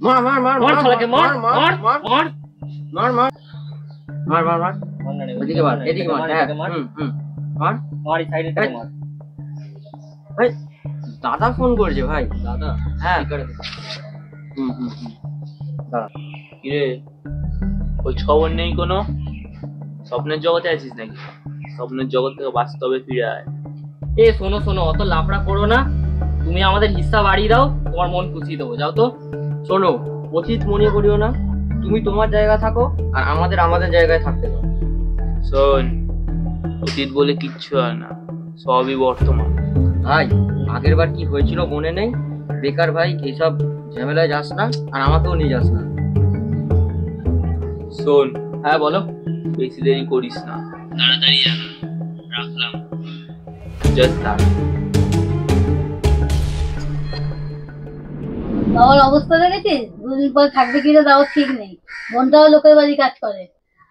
মার মার মার মার শালাকে মার মার মার মার মার মার মার মার মার এদিকে মার এদিকে মার মার মার এই সাইডে মার। ভাই দাদা ফোন করেছে ভাই। দাদা? হ্যাঁ দাঁড়া। কিরে খোঁজ খবর নেই কোনো? স্বপ্নের জগতে আছিস নাকি? স্বপ্নের জগৎ থেকে বাস্তবে ফিরে আয়। এ শোনো শোনো, অত লাফড়া করো না। তুমি আমাদের হিস্সা বাড়িয়ে দাও, তোমার মন খুশি দেবো। যাও তো। শোনো, অতীত মনে করিও না। তুমি তোমার জায়গা থাকো আর আমাদের আমাদের জায়গায় থাকতে দাও। শোন, অতীত বলে কিচ্ছু হয় না, সবই বর্তমান। ভাই আগের বার কি হয়েছিল মনে নেই? বেকার ভাই এইসব ঝামেলায় যাস না, আর আমাকেও নিয়ে যাস না। শোন, হ্যাঁ বলো। বেশি দেরি করিস না, তাড়াতাড়ি যা। রাখলাম। জাস্ট বাবার অবস্থা দেখেছিস? দুদিন পর থাকবে কিনা তাও ঠিক নেই। বোনটাও লোকের বাড়ি কাজ করে।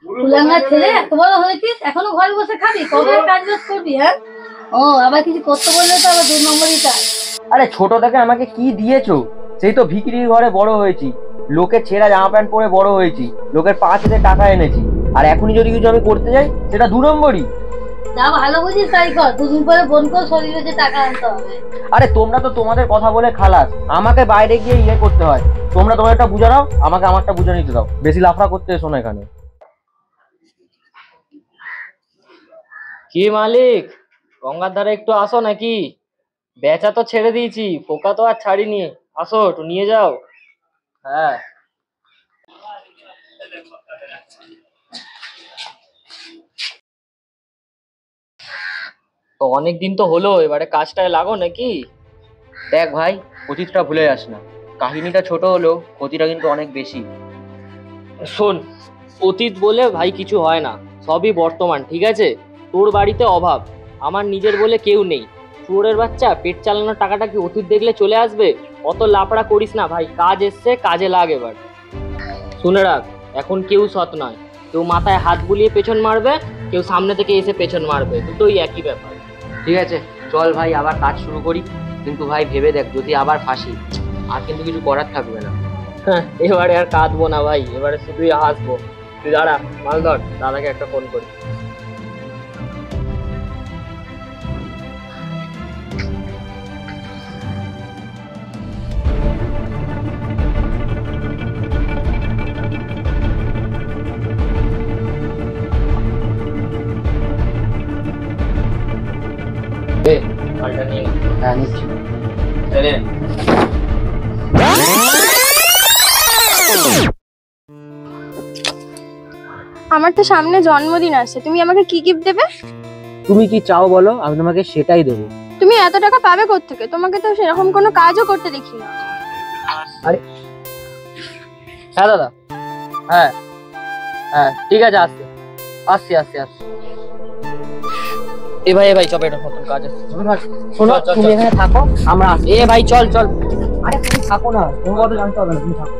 কুলাঙ্গার ছেলে, এত বড় হয়েছিস এখনো ঘরে বসে খাবি? কবে কাজ বাজ করবি? হ্যাঁ, ও আবার কিছু করতে বললে তো আবার 2 নম্বরই কাজ। আরে ছোট থেকে আমাকে কি দিয়েছো? সেই তো ভিখিরির ঘরে বড় হয়েছি, লোকের ছেঁড়া জামা প্যান্ট পরে বড় হয়েছি, লোকের পা থেকে টাকা এনেছি, আর এখনই যদি কিছু আমি করতে যাই সেটা 2 নম্বরই। যা ভালো বুঝিস তাই কর। 2 দিন পরে বোনকেও শরীরে যে টাকা আনতে হবে। আরে তোমরা তো তোমাদের কথা বলে খালাস, আমাকে বাইরে গিয়ে ইয়ে করতে হয়। তোমরা তোমারটা বুঝে নাও, আমাকে আমারটা বুঝে নিতে দাও। বেশি লাফড়া করতে এসো না এখানে। কি মালিক, গঙ্গার ধারে একটু আসো নাকি? বেচা তো ছেড়ে দিয়েছি, পোকা তো আর ছাড়িনি। আসো একটু নিয়ে যাও। হ্যাঁ তো অনেকদিন তো হলো, এবারে কাজটায় লাগো নাকি? দেখ ভাই, অতীতটা ভুলে যাস না। কাহিনীটা ছোট হলেও ক্ষতিটা কিন্তু অনেক বেশি। শোন, অতীত বলে ভাই কিছু হয় না, সবই বর্তমান, ঠিক আছে? তোর বাড়িতে অভাব, আমার নিজের বলে কেউ নেই। শুয়োরের বাচ্চা, পেট চালানোর টাকাটা কি অতীত দেখলে চলে আসবে? অত লাফড়া করিস না ভাই, কাজ এসছে, কাজে লাগ। এবার শুনে রাখ, এখন কেউ সৎ নয়। কেউ মাথায় হাত বুলিয়ে পেছন মারবে, কেউ সামনে থেকে এসে পেছন মারবে, দুটোই একই ব্যাপার। ঠিক আছে চল ভাই, আবার কাজ শুরু করি। কিন্তু ভাই ভেবে দেখ, যদি আবার ফাঁসি, আর কিন্তু কিছু করার থাকবে না। হ্যাঁ, এবারে আর কাঁদবো না ভাই, এবারে শুধুই হাসবো। তুই দাঁড়া, মাল ধর, দাদাকে একটা ফোন করি। মালটা নিয়ে নে। হ্যাঁ নিচ্ছি। চলে। আমার তো সামনে জন্মদিন আছে, তুমি আমাকে কি গিফট দেবে? তুমি কি চাও বলো, আমি তোমাকে সেটাই দেবো। তুমি এত টাকা পাবে কোত্থেকে? তোমাকে তো সেরকম কোনো কাজও করতে দেখি না। আরে হ্যাঁ দাদা, হ্যাঁ হ্যাঁ ঠিক আছে, আসছি আসছি আসছি আসছি। এ ভাই চল, এটা নতুন কাজ আছে। শোনো, তুমি এখানে থাকো, আমরা আসছি। এ ভাই চল চল। আরে তুমি থাকো না, তোমার কথা জানতে হবে না, তুমি থাকো।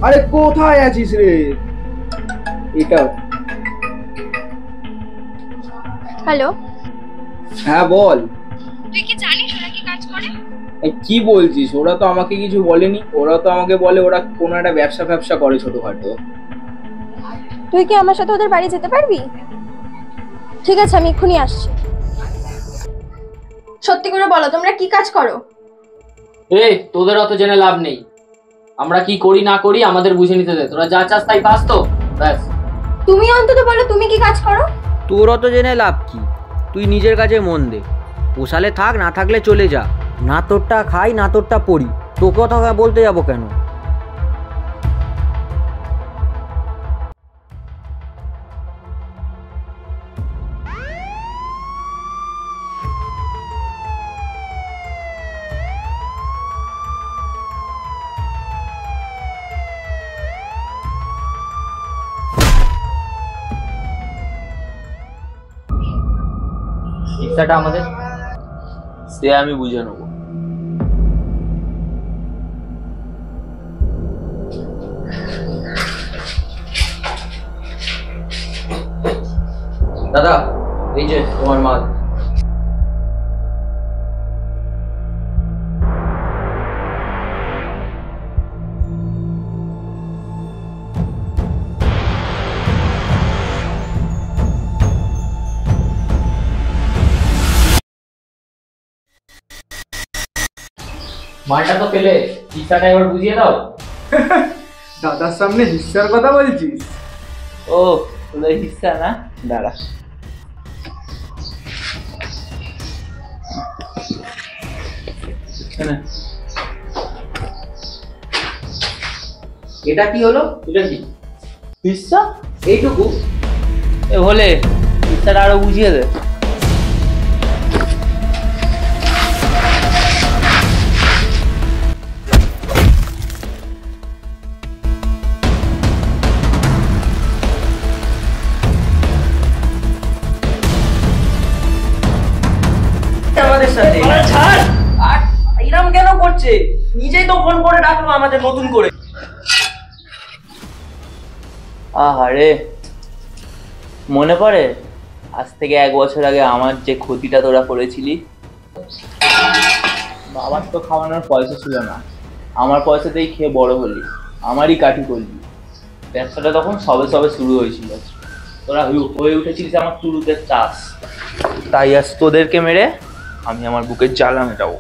আরে কোথায় আছিস রে? এটা হ্যালো, হ্যাঁ বল। তুই কি জানিস ওরা কি কাজ করে? কি বলছিস? ওরা তো আমাকে কিছু বলেনি। ওরা তো আমাকে বলে ওরা কোনো একটা ব্যবসা করে ছোটখাটো। তুই কি আমার সাথে ওদের বাড়ি যেতে পারবি? ঠিক আছে, আমি এক্ষুনি আসছি। সত্যি করে বলো, তোমরা কি কাজ করো? এই তোদের অত জেনে লাভ নেই। আমরা কি করি না করি আমাদের বুঝে নিতে দে। তোরা যা চাস তাই পাস তো, ব্যাস। তুমি অন্তত বলো, তুমি কি কাজ করো? তোর অত জেনে লাভ কি? তুই নিজের কাজে মন দে। পোষালে থাক, না থাকলে চলে যা। না তোরটা খাই, না তোরটা পড়ি, তোকে কথা বলতে যাবো কেন? হিস্সাটা আমাদের? সে আমি বুঝে নেবো। দাদা, এই যে তোমার মাল। মালটা তো পেলে, হিস্সাটা এবার বুঝিয়ে দাও। দাদার সামনে হিস্সার কথা বলছিস? ও তোদের হিস্সা না, দাঁড়া। এটা কি হলো? এটা কি হিস্সা? এইটুকু? এ বলে হিস্সাটা আরো বুঝিয়ে দে। আমাদের সাথে ছাড়। আর এরম কেন করছে? নিজেই তো ফোন করে ডাকলো আমাদের নতুন করে। আহারে, মনে পড়ে আজ থেকে 1 বছর আগে আমার যে ক্ষতিটা তোরা করেছিলি? বাবার তো খাওয়ানোর পয়সা ছিল না, আমার পয়সাতেই খেয়ে বড় হলি, আমারই কাঠি করলি। ব্যবসাটা তখন সবে সবে শুরু হয়েছিল, তোরা হয়ে উঠেছিলিস আমার তুরুদের চাষ। তাই আজ তোদেরকে মেরে আমি আমার বুকের জ্বালা মেটাবো।